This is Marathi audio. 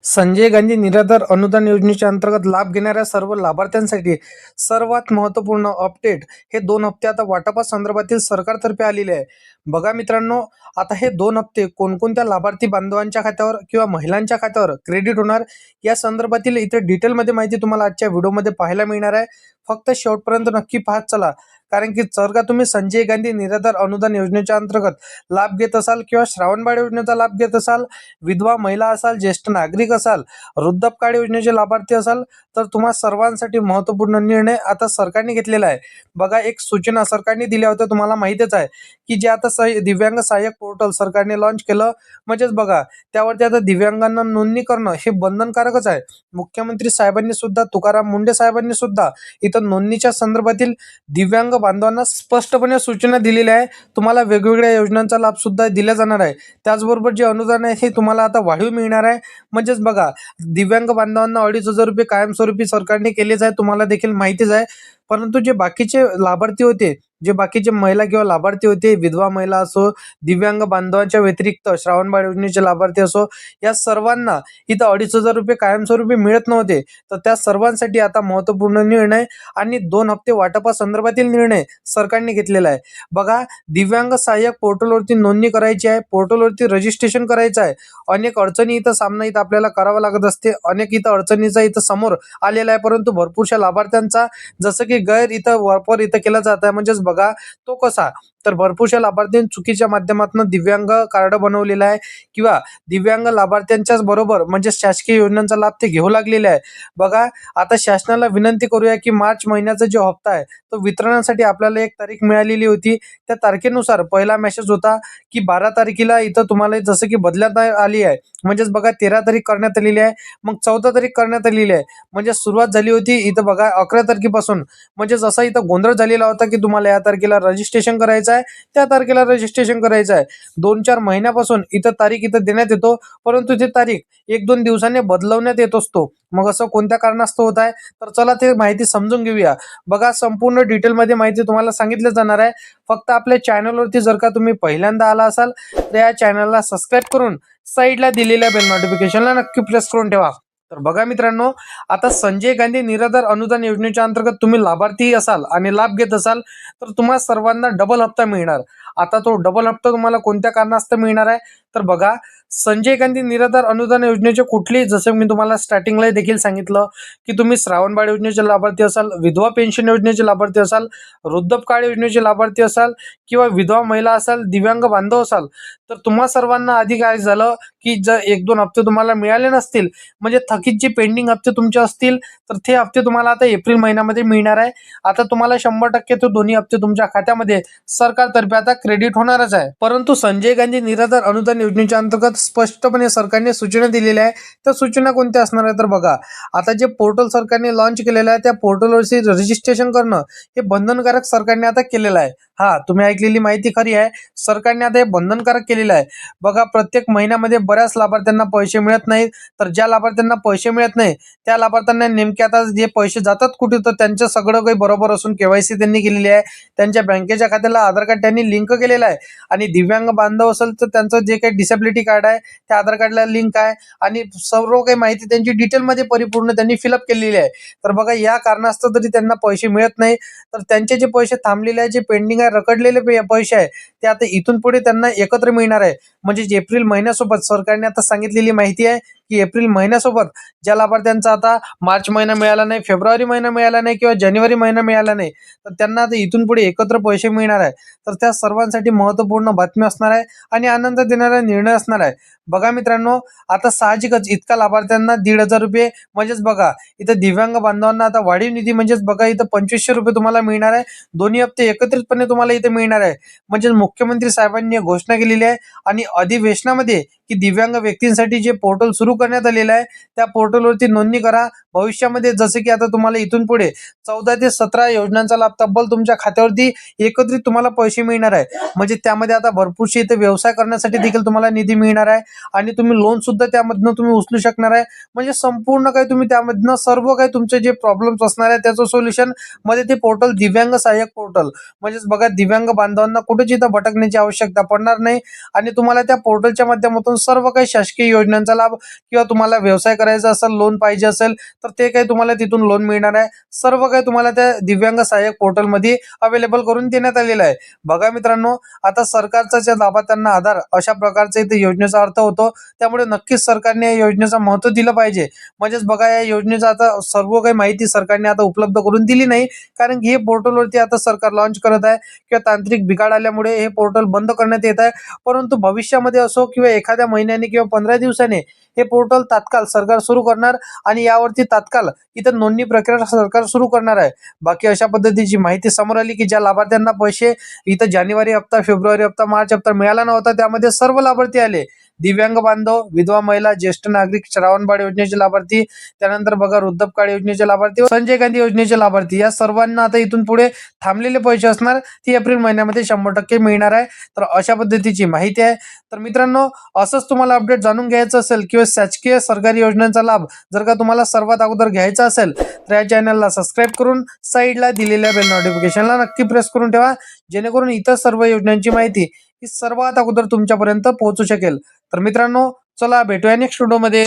संजय गांधी निराधार अनुदान योजनेच्या अंतर्गत लाभ घेणाऱ्या सर्व लाभार्थ्यांसाठी सर्वात महत्त्वपूर्ण अपडेट हे 2 हप्ते आता वाटपासंदर्भातील सरकारतर्फे आलेले आहे. बघा मित्रांनो, आता हे 2 हप्ते कोणकोणत्या लाभार्थी बांधवांच्या खात्यावर किंवा महिलांच्या खात्यावर क्रेडिट होणार या संदर्भातील इथे डिटेलमध्ये माहिती तुम्हाला आजच्या व्हिडिओमध्ये पाहायला मिळणार आहे. फक्त शेवटपर्यंत नक्की पाहत चला, कारण की जर का तुम्ही संजय गांधी निराधार अनुदान योजनेच्या अंतर्गत लाभ घेत असाल किंवा श्रावणबाळ योजनेचा लाभ घेत असाल, विधवा महिला असाल, ज्येष्ठ नागरिक असाल, वृद्धापकाळ योजनेचे लाभार्थी असाल, तर तुम्हा सर्वांसाठी महत्त्वपूर्ण निर्णय आता सरकारने घेतलेला आहे. बघा, एक सूचना सरकारने दिल्या होत्या, तुम्हाला माहितीच आहे की जे आता दिव्यांग सहाय्यक पोर्टल सरकारने लॉन्च केलं. म्हणजेच बघा, त्यावरती आता दिव्यांगांना नोंदणी करणं हे बंधनकारकच आहे. मुख्यमंत्री साहेबांनी सुद्धा, तुकाराम मुंडे साहेबांनी सुद्धा इथं नोंदणीच्या संदर्भातील दिव्यांग बांधवांना स्पष्टपणे सूचना दिलेल्या आहे. तुम्हाला वेगवेगळ्या योजनांचा लाभ सुद्धा दिला जाणार आहे. त्याचबरोबर जे अनुदान आहे हे तुम्हाला आता वाढीव मिळणार आहे. म्हणजेच बघा, दिव्यांग बांधवांना 2,500 रुपये कायमस्वरूपी सरकारने केलेच आहे, तुम्हाला देखील माहितीच आहे. परंतु जे बाकीचे लाभार्थी होते, जे बाकीचे महिला किंवा लाभार्थी होते, विधवा महिला असो, दिव्यांग बांधवांच्या व्यतिरिक्त श्रावणबाळ योजनेचे लाभार्थी असो, या सर्वांना इथं 2,500 रुपये कायमस्वरूपी मिळत नव्हते. तर त्या सर्वांसाठी आता महत्त्वपूर्ण निर्णय आणि 2 हप्ते वाटपासंदर्भातील निर्णय सरकारने घेतलेला आहे. बघा, दिव्यांग सहाय्यक पोर्टलवरती नोंदणी करायची आहे, पोर्टलवरती रजिस्ट्रेशन करायचं आहे. अनेक अडचणी इथं सामना आपल्याला करावा लागत असते, अनेक इथं अडचणीचा इथं समोर आलेला आहे. परंतु भरपूरशा लाभार्थ्यांचा जसं की गैर इथं वापर इथं केला जात आहे. म्हणजेच बघा, तो कसा, तर भरपूरशा लाभार्थ्यांनी चुकीच्या माध्यमातून दिव्यांग कार्ड बनवलेलं आहे किंवा दिव्यांग लाभार्थ्यांच्याच बरोबर म्हणजे शासकीय योजनांचा लाभ ते घेऊ लागलेले आहे. बघा, आता शासनाला विनंती करूया की मार्च महिन्याचा जो हप्ता आहे तो वितरणासाठी आपल्याला एक तारीख मिळालेली होती. त्या तारखेनुसार पहिला मेसेज होता की 12 तारखेला इथं तुम्हाला जसं की बदलण्यात आली आहे. म्हणजेच बघा, 13 तारीख करण्यात आलेली आहे, मग 14 तारीख करण्यात आलेली आहे. म्हणजे सुरुवात झाली होती इथं बघा 11 तारखेपासून. म्हणजे जसा इथं गोंधळ झालेला होता की तुम्हाला या तारखेला रजिस्ट्रेशन करायचं आहे, त्या तारखेला रजिस्ट्रेशन करायचं आहे. 2-4 महिन्यापासून इथं तारीख इथं देण्यात येतो, परंतु ती तारीख 1-2 दिवसांनी बदलवण्यात येत असतो. मग असं कोणत्या कारणास्तव होत आहे, तर चला ते माहिती समजून घेऊया. बघा, संपूर्ण डिटेलमध्ये माहिती तुम्हाला सांगितलं जाणार आहे. फक्त आपल्या चॅनलवरती जर का तुम्ही पहिल्यांदा आला असाल तर या चॅनलला सबस्क्राईब करून साईडला दिलेल्या बेल नोटिफिकेशनला नक्की प्रेस करून ठेवा. तर बघा मित्रांनो, आता संजय गांधी निराधार अनुदान योजनेच्या अंतर्गत तुम्ही लाभार्थी असाल आणि लाभ घेत असाल तर तुम्हा सर्वांना डबल हप्ता मिळणार. आता तो डबल हप्ता तुम्हाला कोणत्या कारणास्तव मिळणार आहे, तर बघा, संजय गांधी निराधार अनुदान योजनेचे कुठलेही, जसं मी तुम्हाला स्टार्टिंगला देखील सांगितलं की तुम्ही श्रावणबाळ योजनेचे लाभार्थी असाल, विधवा पेन्शन योजनेचे लाभार्थी असाल, वृद्धपकाळ योजनेचे लाभार्थी असाल किंवा विधवा महिला असाल, दिव्यांग बांधव असाल, तर तुम्हा सर्वांना आधी काय झालं की जर 1-2 हप्ते तुम्हाला मिळाले नसतील, म्हणजे थकीत जे पेंडिंग हप्ते तुमचे असतील, तर ते हप्ते तुम्हाला आता एप्रिल महिन्यामध्ये मिळणार आहे. आता तुम्हाला 100% तो दोन्ही हप्ते तुमच्या खात्यामध्ये सरकारतर्फे आता क्रेडिट होणारच आहे. परंतु संजय गांधी निराधार अनुदान योजनेच्या अंतर्गत स्पष्टपणे सरकारने सूचना दिलेल्या आहे. त्या सूचना कोणत्या असणार आहे, तर बघा, आता जे पोर्टल सरकारने लॉन्च केलेलं आहे त्या पोर्टलवरती रजिस्ट्रेशन करणं हे बंधनकारक सरकारने आता केलेलं आहे. हा, तुम्ही ऐकलेली माहिती खरी आहे, सरकारने आता हे बंधनकारक केलेलं आहे. बघा, प्रत्येक महिन्यामध्ये बऱ्याच लाभार्थ्यांना पैसे मिळत नाहीत, तर ज्या लाभार्थ्यांना पैसे मिळत नाही त्या लाभार्थ्यांना नेमके आता जे पैसे जातात कुठे, तर त्यांचं सगळं काही बरोबर असून KYC त्यांनी केलेली आहे, त्यांच्या बँकेच्या खात्याला आधार कार्ड त्यांनी लिंक केलेलं आहे, आणि दिव्यांग बांधव असेल तर त्यांचं जे काही डिसेबिलिटी कार्ड आहे त्या आधार कार्डला लिंक आहे, आणि सर्व काही माहिती त्यांची डिटेलमध्ये परिपूर्ण त्यांनी फिलअप केलेली आहे. तर बघा, या कारणास्तव जरी त्यांना पैसे मिळत नाही तर त्यांचे जे पैसे थांबलेले आहे, जे पेंडिंग आहे, रखडलेले पैसे आहे, ते आता इथून पुढे त्यांना एकत्र मिळणार आहे. म्हणजे एप्रिल महिन्यासोबत सरकारने आता सांगितलेली माहिती आहे की एप्रिल महिन्यासोबत ज्या लाभार्थ्यांचा आता मार्च महिना मिळाला नाही, फेब्रुवारी महिना मिळाला नाही किंवा जानेवारी महिना मिळाला नाही, तर त्यांना आता इथून पुढे एकत्र पैसे मिळणार आहे. तर त्या सर्वांसाठी महत्त्वपूर्ण बातमी असणार आहे आणि आनंद देणारा निर्णय असणार आहे. बघा मित्रांनो, आता साहजिकच इतका लाभार्थ्यांना 1,500 रुपये, म्हणजेच बघा, इथं दिव्यांग बांधवांना आता वाढीव निधी, म्हणजेच बघा, इथं 2,500 रुपये तुम्हाला मिळणार आहे. दोन्ही हप्ते एकत्रितपणे तुम्हाला इथे मिळणार आहे. म्हणजे मुख्यमंत्री साहेबांनी घोषणा केलेली आहे आणि अधिवेशनामध्ये की दिव्यांग व्यक्तींसाठी जे पोर्टल सुरू करण्यात आलेलं आहे त्या पोर्टलवरती नोंदणी करा, भविष्यामध्ये जसे की आता तुम्हाला इथून पुढे 14 ते 17 योजनांचा लाभ तब्बल तुमच्या खात्यावरती एकत्रित तुम्हाला पैसे मिळणार आहे. म्हणजे त्यामध्ये आता भरपूरसे इथे व्यवसाय करण्यासाठी देखील तुम्हाला निधी मिळणार आहे आणि तुम्ही लोन सुद्धा त्यामधनं तुम्ही उचलू शकणार आहे. म्हणजे संपूर्ण काही तुम्ही त्यामधनं सर्व काही तुमचे जे प्रॉब्लेम्स असणार आहे त्याचं सोल्युशन मध्ये ते पोर्टल दिव्यांग सहाय्यक पोर्टल म्हणजेच बघा दिव्यांग बांधवांना कुठेच इथं भटकण्याची आवश्यकता पडणार नाही आणि तुम्हाला त्या पोर्टलच्या माध्यमातून सर्व काही शासकीय योजनांचा लाभ किंवा तुम्हाला व्यवसाय करायचा असेल लोन पाहिजे असेल तर ते काही तुम्हाला तिथून लोन मिळणार आहे. सर्व काही तुम्हाला त्या दिव्यांग सहाय्यक पोर्टलमध्ये अवेलेबल करून देण्यात आलेलं आहे. बघा मित्रांनो, आता सरकारचा ज्या लाभार्थ्यांना आधार अशा प्रकारचा इथे योजनेचा अर्थ होतो. त्यामुळे नक्कीच सरकारने या योजनेचं महत्त्व दिलं पाहिजे. म्हणजेच बघा या योजनेचा आता सर्व काही माहिती सरकारने आता उपलब्ध करून दिली नाही, कारण की हे पोर्टलवरती आता सरकार लॉन्च करत आहे किंवा तांत्रिक बिघाड आल्यामुळे हे पोर्टल बंद करण्यात येत आहे. परंतु भविष्यामध्ये असो किंवा एखाद्या महिन्याने किंवा 15 दिवसाने हे पोर्टल तात्काळ सरकार सुरू करणार आणि यावरती तात्काळ इथं नोंदणी प्रक्रिया सरकार सुरू करणार आहे. बाकी अशा पद्धतीची माहिती समोर आली की ज्या लाभार्थ्यांना पैसे इथं जानेवारी हप्ता, फेब्रुवारी हप्ता, मार्च हप्ता मिळाला नव्हता त्यामध्ये सर्व लाभार्थी आले. दिव्यांग बांधव, विधवा महिला, ज्येष्ठ नागरिक, श्रावणबाळ योजनेचे लाभार्थी, त्यानंतर बघा वृद्धपकाळ योजनेचे लाभार्थी, संजय गांधी योजनेचे लाभार्थी या सर्वांना आता इथून पुढे थांबलेले पैसे असणार ती एप्रिल महिन्यामध्ये 100% मिळणार आहे. तर अशा पद्धतीची माहिती आहे. तर मित्रांनो, असंच तुम्हाला अपडेट जाणून घ्यायचं असेल किंवा शासकीय सरकारी योजनांचा लाभ जर का तुम्हाला सर्वात अगोदर घ्यायचा असेल तर या चॅनलला सबस्क्राईब करून साईडला दिलेल्या बेल नोटिफिकेशनला नक्की प्रेस करून ठेवा, जेणेकरून इतर सर्व योजनांची माहिती ही सर्वात अगोदर तुमच्यापर्यंत पोहोचू शकेल. तर मित्रांनो, चला भेटूया नेक्स्ट व्हिडिओमध्ये.